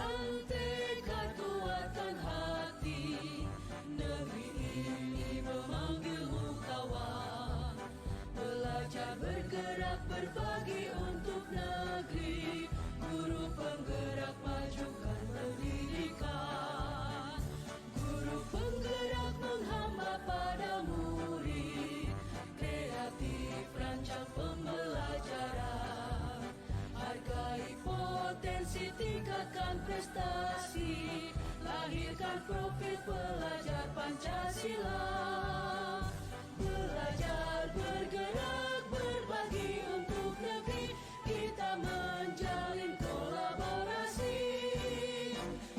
Dengan tekad kuatkan hati, negeri ini memanggilmu kawan. Belajar bergerak berbagi untuk negeri, guru penggerak majukan pendidikan. Guru penggerak menghamba pada murid, kreatif rancang pembelajaran. Hargai potensi, tingkatkan prestasi, lahirkan profil pelajar Pancasila. Belajar bergerak berbagi untuk negeri, kita menjalin kolaborasi.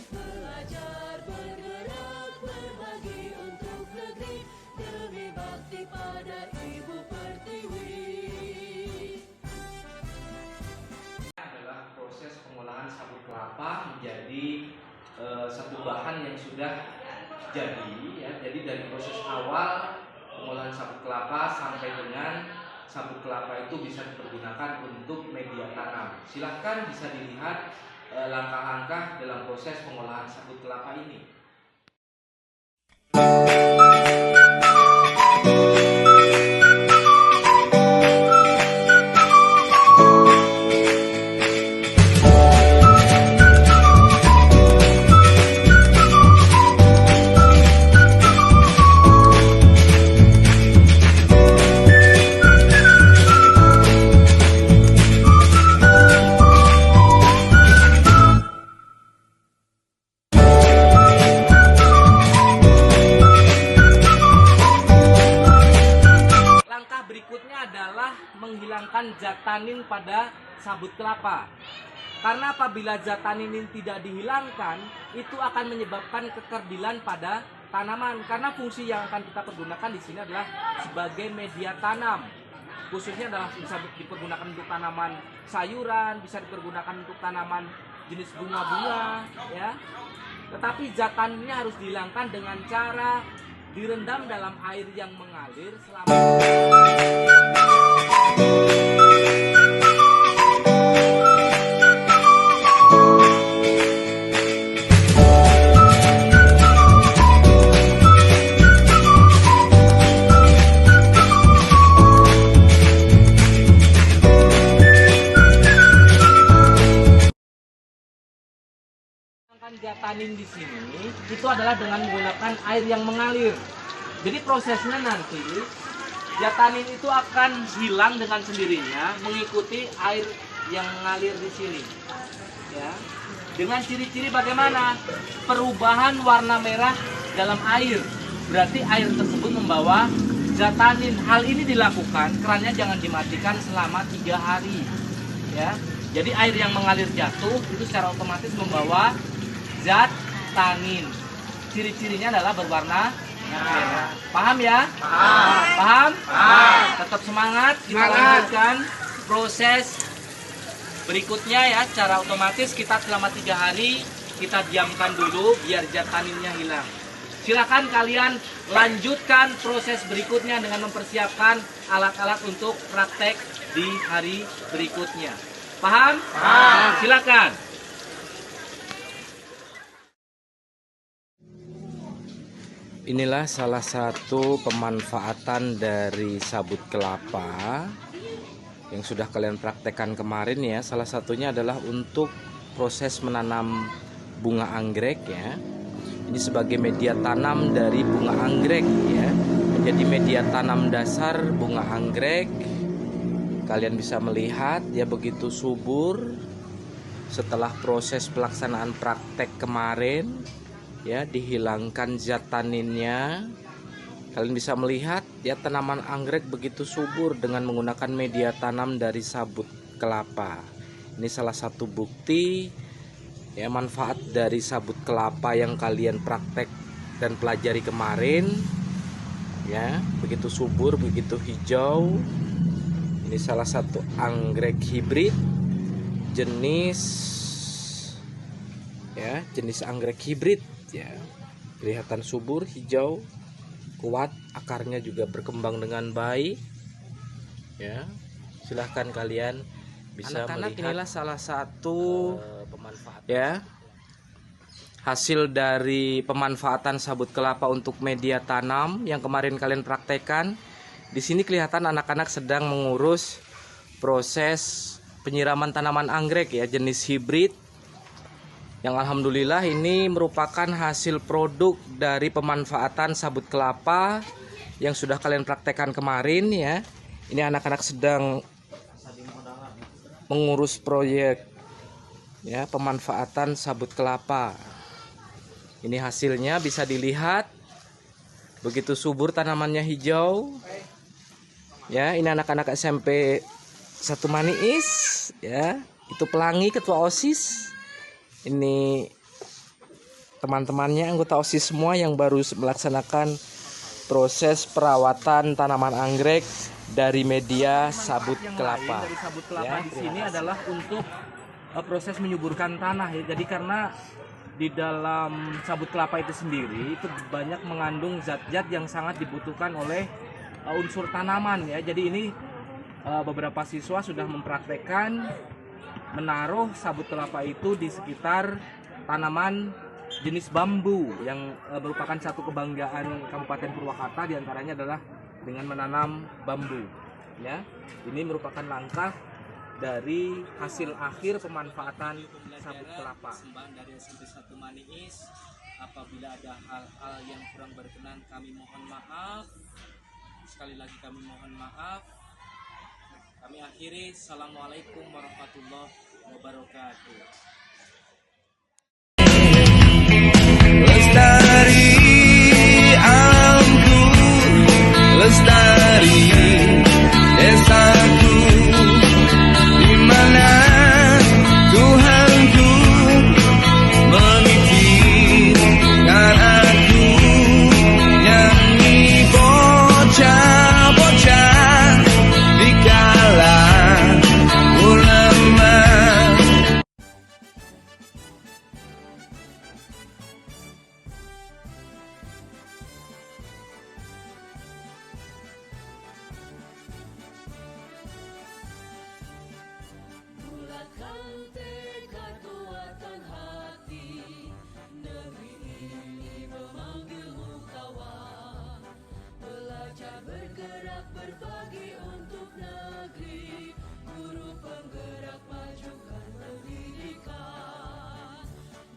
Belajar bergerak berbagi untuk negeri, demi bakti pada Ibu Pertiwi. Adalah proses pengolahan sabut kelapa menjadi satu bahan yang sudah jadi ya. Jadi dari proses awal pengolahan sabut kelapa sampai dengan sabut kelapa itu bisa dipergunakan untuk media tanam. Silahkan bisa dilihat langkah-langkah dalam proses pengolahan sabut kelapa ini. Berikutnya adalah menghilangkan zat tanin pada sabut kelapa. Karena apabila zat tanin ini tidak dihilangkan, itu akan menyebabkan kekerdilan pada tanaman. Karena fungsi yang akan kita pergunakan di sini adalah sebagai media tanam. Khususnya adalah bisa dipergunakan untuk tanaman sayuran, bisa dipergunakan untuk tanaman jenis bunga-bunga, ya. Tetapi zat taninnya harus dihilangkan dengan cara direndam dalam air yang mengalir selama zat tanin di sini itu adalah dengan menggunakan air yang mengalir. Jadi prosesnya nanti zat tanin itu akan hilang dengan sendirinya mengikuti air yang mengalir di sini. Ya. Dengan ciri-ciri bagaimana? Perubahan warna merah dalam air. Berarti air tersebut membawa zat tanin. Hal ini dilakukan, kerannya jangan dimatikan selama 3 hari. Ya. Jadi air yang mengalir jatuh itu secara otomatis membawa zat tanin. Ciri-cirinya adalah berwarna merah. Paham ya? Paham? Tetap semangat. Kita lanjutkan proses berikutnya ya. Secara otomatis kita selama 3 hari kita diamkan dulu biar zat taninnya hilang. Silakan kalian lanjutkan proses berikutnya dengan mempersiapkan alat-alat untuk praktek di hari berikutnya. Paham? Silakan. Inilah salah satu pemanfaatan dari sabut kelapa yang sudah kalian praktekkan kemarin ya. Salah satunya adalah untuk proses menanam bunga anggrek ya. Ini sebagai media tanam dari bunga anggrek ya. Menjadi media tanam dasar bunga anggrek. Kalian bisa melihat ya begitu subur setelah proses pelaksanaan praktek kemarin. Ya, dihilangkan zat taninnya. Kalian bisa melihat ya tanaman anggrek begitu subur dengan menggunakan media tanam dari sabut kelapa. Ini salah satu bukti ya manfaat dari sabut kelapa yang kalian praktek dan pelajari kemarin. Ya, begitu subur, begitu hijau. Ini salah satu anggrek hibrid jenis anggrek hibrid. Ya, kelihatan subur, hijau, kuat, akarnya juga berkembang dengan baik. Ya, silahkan kalian bisa melihat. Inilah salah satu pemanfaat ya hasil dari pemanfaatan sabut kelapa untuk media tanam yang kemarin kalian praktekkan. Di sini kelihatan anak-anak sedang mengurus proses penyiraman tanaman anggrek ya, jenis hibrid. Yang alhamdulillah ini merupakan hasil produk dari pemanfaatan sabut kelapa yang sudah kalian praktekkan kemarin ya. Ini anak-anak sedang mengurus proyek ya pemanfaatan sabut kelapa. Ini hasilnya bisa dilihat. Begitu subur tanamannya hijau. Ya, ini anak-anak SMP 1 Maniis ya. Itu Pelangi ketua OSIS. Ini teman-temannya anggota OSIS semua yang baru melaksanakan proses perawatan tanaman anggrek dari media sabut kelapa. Dari sabut kelapa Ya, di sini adalah untuk proses menyuburkan tanah ya. Jadi karena di dalam sabut kelapa itu sendiri itu banyak mengandung zat-zat yang sangat dibutuhkan oleh unsur tanaman ya. Jadi ini beberapa siswa sudah mempraktekkan menaruh sabut kelapa itu di sekitar tanaman jenis bambu yang merupakan satu kebanggaan Kabupaten Purwakarta, diantaranya adalah dengan menanam bambu ya. Ini merupakan langkah dari hasil akhir pemanfaatan sabut kelapa. Persembahan dari SMP 1 Maniis. Apabila ada hal-hal yang kurang berkenan, kami mohon maaf. Sekali lagi kami mohon maaf. Kami akhiri. Assalamualaikum warahmatullahi wabarakatuh. Lestari alamku, lestari desaku, di mana Tuhanku menitipkan aku, nyanyi bocah-bocah di kala ulama. Bulatkan tekad kuatkan hati, negeri ini memanggilmu kawan. Belajar bergerak berbagi untuk negeri, guru penggerak majukan pendidikan.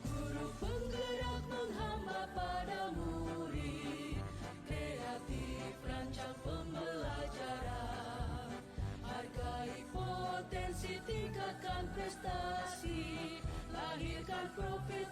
Guru penggerak menghamba pada murid, kreatif rancang pembelajaran. Hargai potensi, tingkatkan prestasi, lahirkan profil